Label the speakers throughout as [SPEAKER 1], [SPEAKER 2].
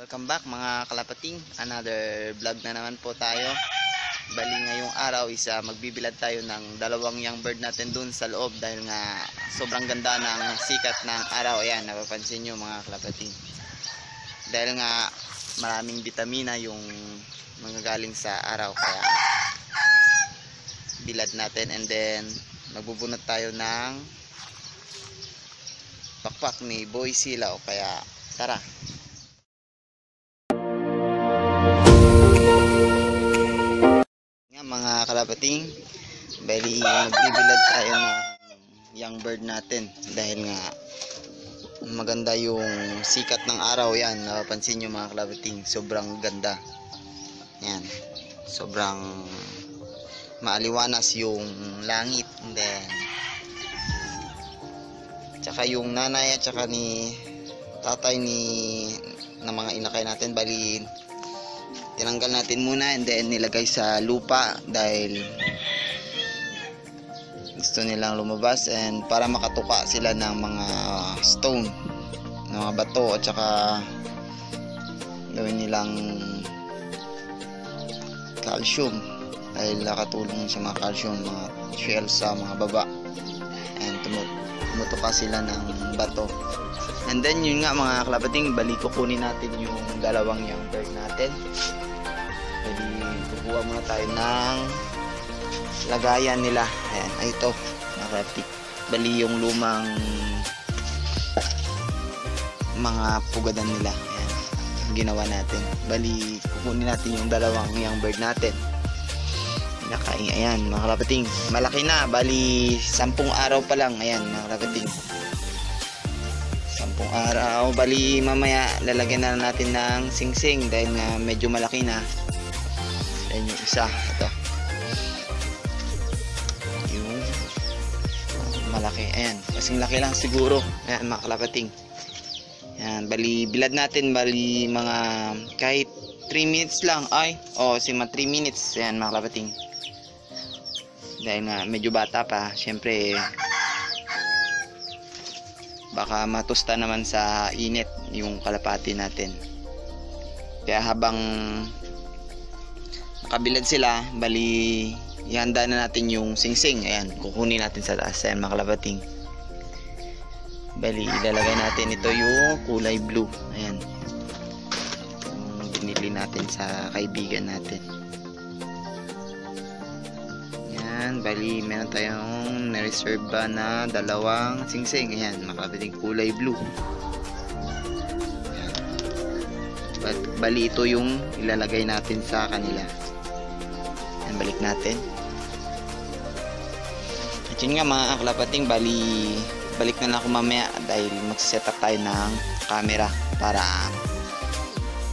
[SPEAKER 1] Welcome back mga kalapating, another vlog na naman po tayo. Bali ngayong araw magbibilad tayo ng dalawang young bird natin dun sa loob dahil nga sobrang ganda ng sikat ng araw. Ayan, napapansin nyo mga kalapating, dahil nga maraming vitamina yung mga galing sa araw, kaya bilad natin. And then magbubunot tayo ng pakpak ni Boy Silaw, kaya tara. Mga kalapating, bali magbibilad tayo ng young bird natin dahil nga maganda yung sikat ng araw. Yan, napapansin nyo mga kalapating, sobrang ganda. Yan, sobrang maaliwanas yung langit. And then tsaka yung nanay at tsaka ni tatay ng mga inakay natin, bali tinanggal natin muna and then nilagay sa lupa dahil gusto nilang lumabas and para makatuka sila ng mga stone, ng mga bato, at saka gawin nilang calcium dahil nakatulong sa mga calcium, mga shells sa mga baba, and tumutuka sila ng bato. And then yun nga mga kalapating, bali kukunin natin yung dalawang young bird natin. Bali kukuha muna tayo ng lagayan nila. Ayan, ay ito mga kalapating, bali yung lumang mga pugadan nila. Ayan, yung ginawa natin. Bali kukunin natin yung dalawang young bird natin. Ayan mga kalapating, malaki na, bali 10 araw pa lang. Ayan mga kalapating, 10 araw. Bali mamaya lalagyan na natin ng singsing dahil nga medyo malaki na. Ayan yung isa, ito yung malaki. Ayan, kasing laki lang siguro. Ayan mga kalapating, ayan, bali bilad natin, bali mga kahit 3 minutes lang. Ay, mga 3 minutes. Ayan mga kalapating, dahil nga medyo bata pa, syempre baka matusta naman sa init yung kalapati natin. Kaya habang nakabilad sila, bali ihanda na natin yung singsing. Ayan, kukunin natin sa taas. Ayan mga kalapating, bali ilalagay natin ito yung kulay blue. Ayan, yung binili natin sa kaibigan natin. Ayan, bali meron tayong na-reserve ba na dalawang singsing. Ayan mga kalapating, kulay blue. Ayan. Bali ito yung ilalagay natin sa kanila. Ayan, balik natin. At yun nga mga kalapating, bali balik na lang ako mamaya dahil mag-set up tayo ng camera para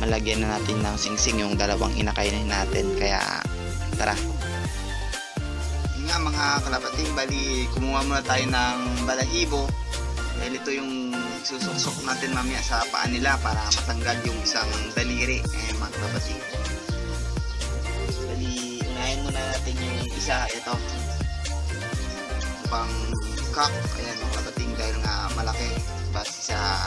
[SPEAKER 1] malagyan na natin ng singsing yung dalawang inakay natin. Kaya tara. Nga mga kalapating, bali kumuha muna tayo ng balahibo dahil ito yung susuksok natin mamaya sa paa nila para matanggal yung isang daliri. Mga kalapating, bali unahin muna natin yung isa, ito pang cock. Ayan mga kalapating, dahil nga malaki base sa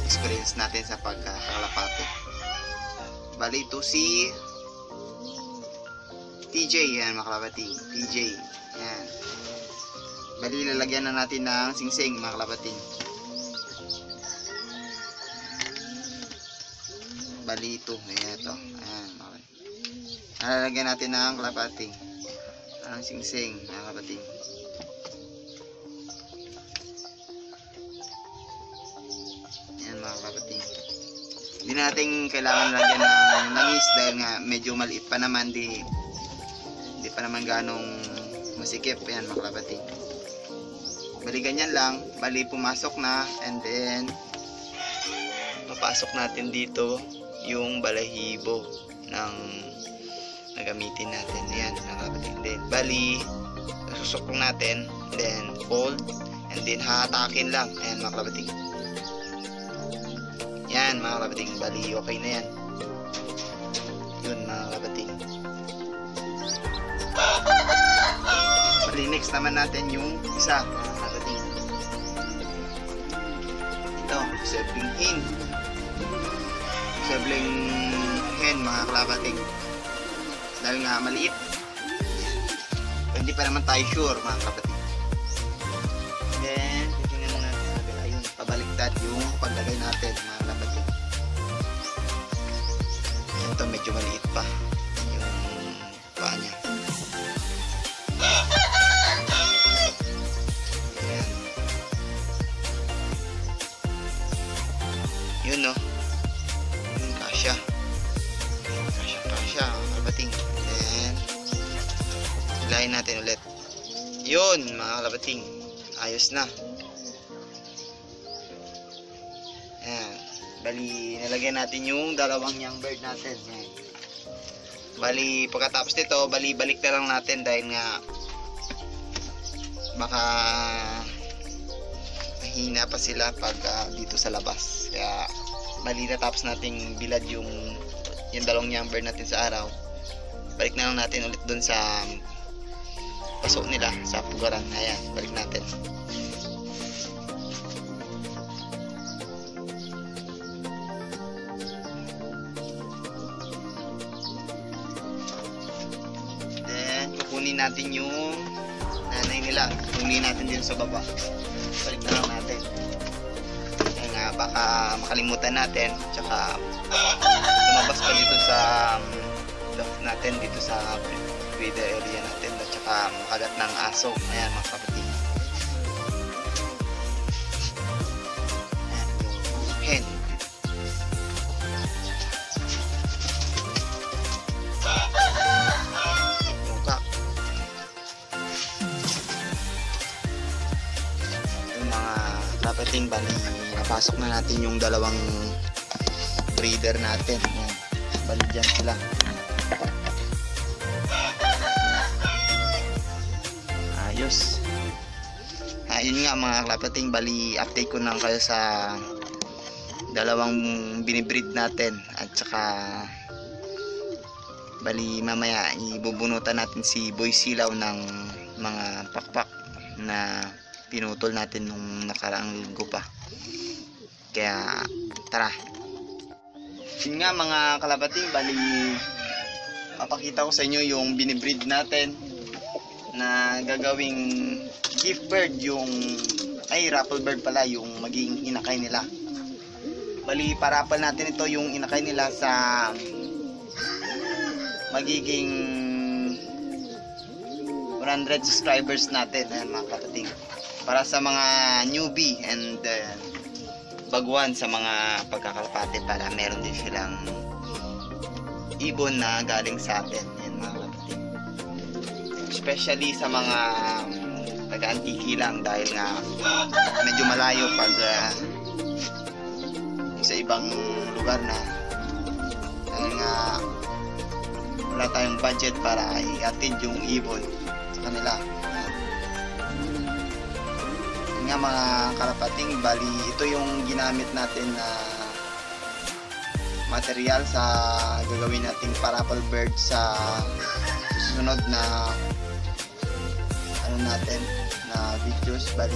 [SPEAKER 1] experience natin sa pagkakalapati. Bali ito si TJ. Ayan mga kalapating, TJ. Ayan, bali lalagyan na natin ng singsing mga kalapating. Bali ito, ayan ito. Ayan, okay. Lalagyan natin ng kalapating ang singsing mga kalapating. Ayan mga kalapating, hindi natin kailangan lagyan ng langis dahil nga medyo maliit pa naman, di pa naman ganong masikip. Ayan mga kalapating, bali ganyan lang. Bali pumasok na, and then papasok natin dito yung balahibo ng nagamitin natin. Ayan mga kalapating, then bali susok natin, then fold, and then hahatakin lang. Ayan mga kalapating, yan mga kalapating, bali okay na yan. Yun mga kalapating. Bali next naman natin yung isa mga kalapating, ito, serving in. posibleng hen mga kalabating. Dahil nga maliit. Hindi pa naman tayo sure mga kapatid. Then, titingnan muna natin sa kabila. Ayun, pabaliktad yung paglagay natin mga kapatid. Ito medyo maliit pa yung paa niya. Ayan. Yun no. Yun, kasya. Kasya mga kapatid. Then, hilahin natin ulit. Yun mga kalabating, ayos na. Ayan. Bali nalagyan natin yung dalawang young bird natin. Ayan. Bali pagkatapos nito, bali balik na lang natin dahil nga baka mahina pa sila pag dito sa labas. Kaya bali natapos nating bilad yung dalawang young bird natin sa araw. Balik na lang natin ulit dun sa paso nila sa pugaran. Ayan, balik natin. Then kukunin natin yung nanay nila. Kukunin natin din sa baba. Balik na lang natin. Kaya nga baka makalimutan natin. Tsaka lumabas pa dito sa natin dito sa breeder area natin at saka makagat ng aso. Ayan mga kapatid. Ayan yung hen. Yung cock. Yung mga kapatid, bali napasok na natin yung dalawang breeder natin. Ayan. Bali dyan sila. Ayos. Ayun nga mga kalapating, bali update ko lang kayo sa dalawang binibreed natin at saka bali mamaya ibubunutan natin si Boy Silaw ng mga pakpak na pinutol natin nung nakaraang linggo pa. Kaya tara. Yun nga mga kalapating, bali papakita ko sa inyo yung binibreed natin na gagawing gift bird, yung raffle bird pala yung magiging inakay nila. Bali parapal natin ito yung inakay nila sa magiging 100 subscribers natin. Ayan mga kapatid, para sa mga newbie and baguhan sa mga pagkakalapate, para meron din silang ibon na galing sa atin. Ayan mga kapatid, especially sa mga taga-antiki lang dahil nga medyo malayo pag sa ibang lugar na, dahil nga wala tayong budget para i-attend yung ibon sa kanila. Yun nga mga kalapating, bali ito yung ginamit natin na material sa gagawin nating parapal bird sa susunod na natin na videos. Bali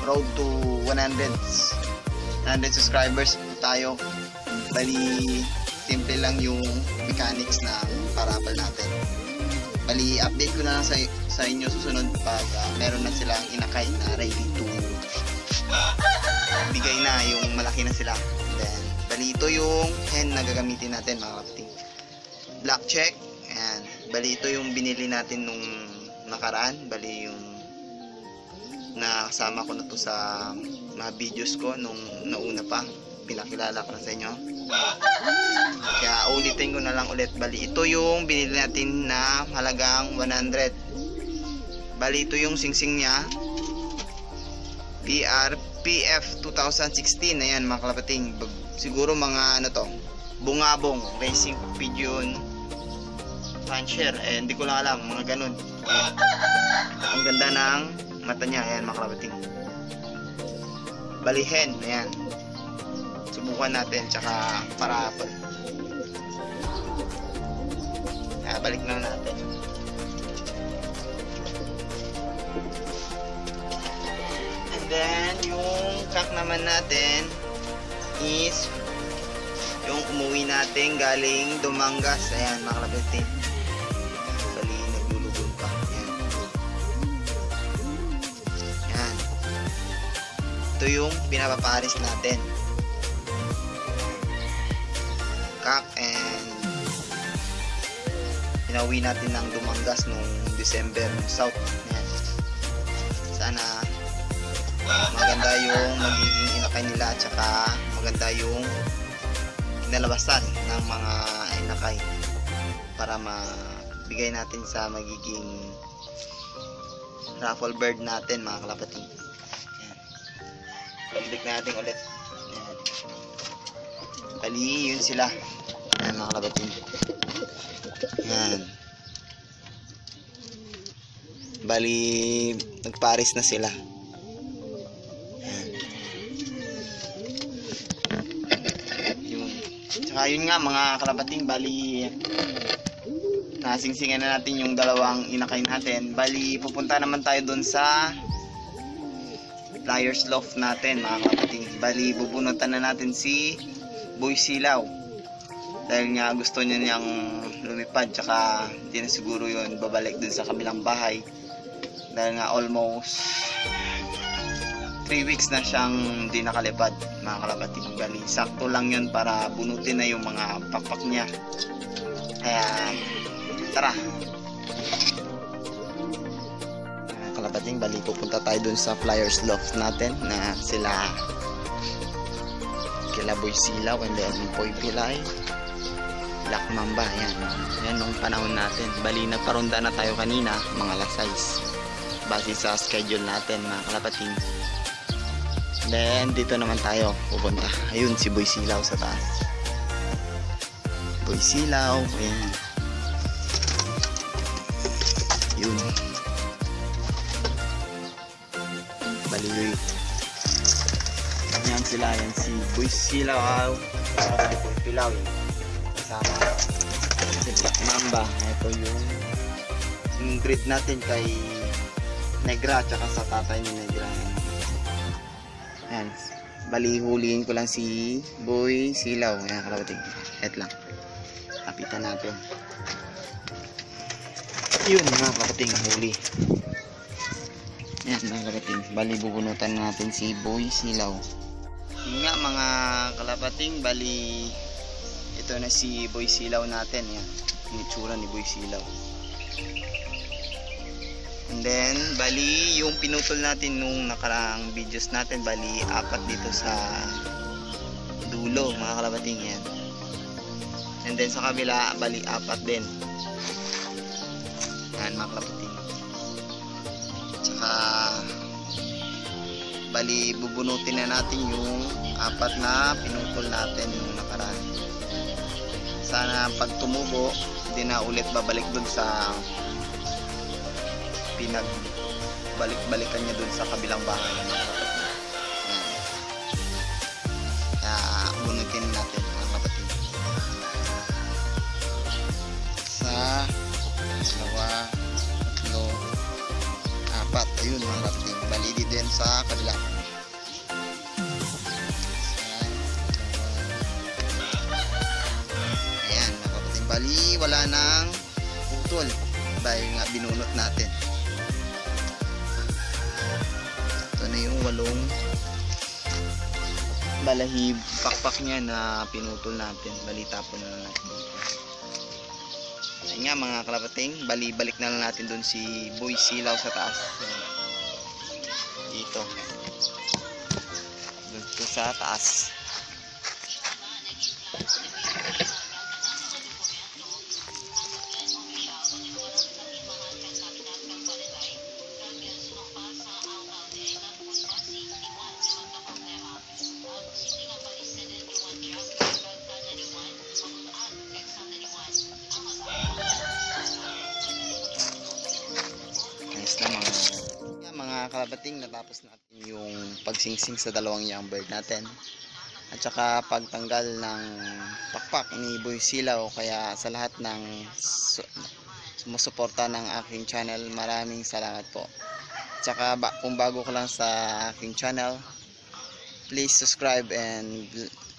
[SPEAKER 1] road to 100 subscribers tayo. Bali simple lang yung mechanics ng parapal natin. Bali update ko na lang sa inyo susunod pag meron na silang inakay na ready to bigay na, yung malaki na sila. Then bali ito yung hen na gagamitin natin mga kapatid. Black check. Ayan. Bali ito yung binili natin nung nakaraan. Bali yung nakasama ko na to sa mga videos ko nung nauna pa, pinakilala ko na sa inyo. Kaya ulitin ko na lang ulit. Bali ito yung binili natin na halagang 100. Bali ito yung singsing nya, PF 2016. Ayan mga kalapating, siguro mga ano to, bungabong, racing pigeon, puncher, hindi ko lang alam, mga ganun. Ang ganda ng mata niya. Ayan mga kalapating, bali hen. Ayan, subukan natin, tsaka parapal. Balik na natin. And then yung cock naman natin is yung umuwi natin galing Dumangas. Ayan mga kalabating. Bali naglulubog pa. Ayan. Ayan. Ito yung pinapaparis natin. Kak, and pinauwi natin ng Dumangas nung December ng South. Ayan. Sana maganda yung magiging inakay nila at saka maganda yung kinalabasan ng mga inakay para mabigay natin sa magiging raffle bird natin mga kalabating. Ayan. Balik natin ulit. Ayan. Bali yun sila. Ayan mga kalabating. Ayan. Bali nagparis na sila. Ayun nga mga kalabating, bali nasingsingan na natin yung dalawang inakay natin. Bali pupunta naman tayo doon sa Flyers Loft natin mga kalabating. Bali bubunutan na natin si Boy Silaw dahil nga gusto niya niyang lumipad, tsaka hindi na siguro yun babalik dun sa kabilang bahay dahil nga almost 3 weeks na siyang hindi nakalipad mga kalabating. Bali sakto lang yun para bunutin na yung mga pakpak niya. Kaya tara mga kalabating, bali pupunta tayo dun sa Flyers Loft natin na sila kila Boy Silaw and then Boy Pilay, Black Mamba. Yan nung panahon natin. Bali nagparonda na tayo kanina mga alas 6 base sa schedule natin mga kalabating. Then dito naman tayo pupunta. Ayun si Boy Silaw sa taas. Boy Silaw. Ayan. Yun. Bali. Yan sila. Yan si Boy Silaw. Si Boy Pilaw. Kasama si Black Mamba. Ito yung breed natin kay Negra tsaka sa tatay ni Negra. Ayan. Bali huliin ko lang si Boy Silaw. Ayan kalabating. Et lang. Kapitan natin. Yun mga kalabating, huli. Ayan mga kalabating. Bali bubunutan natin si Boy Silaw. Yun nga mga kalabating. Bali ito na si Boy Silaw natin. Ayan. Yung itsura ni Boy Silaw. And then, bali, yung pinutol natin nung nakaraang videos natin, bali, 4 dito sa dulo, mga kalabating yan. And then, sa kabila, bali, 4 din. Yan, mga kalabating. Tsaka, bali, bubunutin na natin yung 4 na pinutol natin nung nakaraan. Sana, pag tumubo, hindi na ulit babalik dun sa pinagbalik-balikan niya dun sa kabilang bahay. Kaya bunutin natin mga kapatid. Sa 2, 3, 4. Ayun mga kapatid. Balidi din sa kabila. Ayan mga kapatid. Bali wala nang putol dahil nga binunot natin. Ito na yung 8 balahib pakpak niya na pinutol natin. Bali tapon na natin. Ayun nga mga kalabating, bali balik na lang natin doon si Boy Silaw sa taas. Dito. Dito sa taas. Mga kalabating, natapos natin yung pagsingsing sa dalawang young bird natin at saka pagtanggal ng pakpak ni Boy Silaw. Kaya sa lahat ng sumusuporta ng aking channel, maraming salamat po. At saka kung bago ka lang sa aking channel, please subscribe and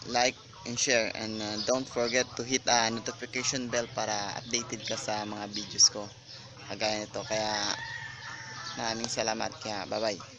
[SPEAKER 1] like and share, and don't forget to hit notification bell para updated ka sa mga videos ko kagaya nito. Kaya maraming salamat, kaya bye bye.